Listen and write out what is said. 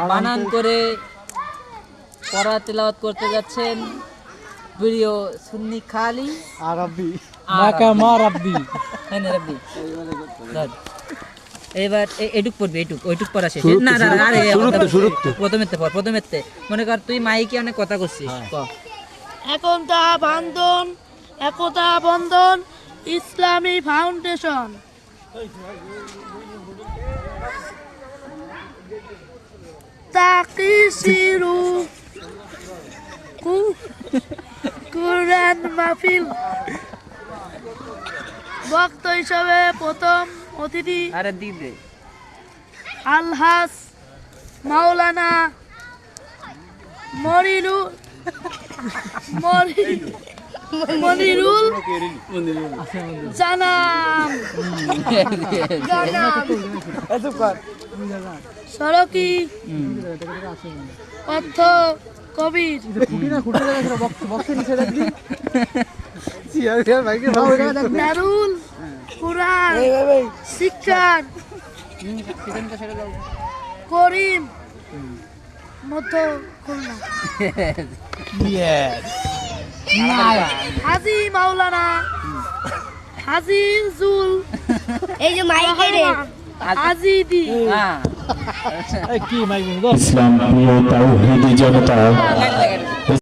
বানান করে পড়া তেলাওয়াত করতে যাচ্ছেন প্রিয় সুন্নি খালি আরবি মাকা মা রাব্বি হ্যাঁ রাব্বি ধর। এবার এটুক পড়বি ওইটুক পড়া শেষ না না আরে প্রথমেতে মনে কর তুই মাইকে অনেক কথা করছিস ক একতা বন্ধন ইসলামী ফাউন্ডেশন তাকিসিরু কুরআন মাহফিল বক্তা হিসাবে প্রথম অতিথি আরে দিদে আলহাস মাওলানা মনিরুল জানাম সড়কি অর্থ কবির দারুল কুরআন শিক্ষার করিম মধ্য খুলনা হাজি মাওলানা হাজিজুল এই যে মাইকের আজিদি হ্যাঁ কি মাইক ইসলাম প্রিয় তাওহীদি জনতা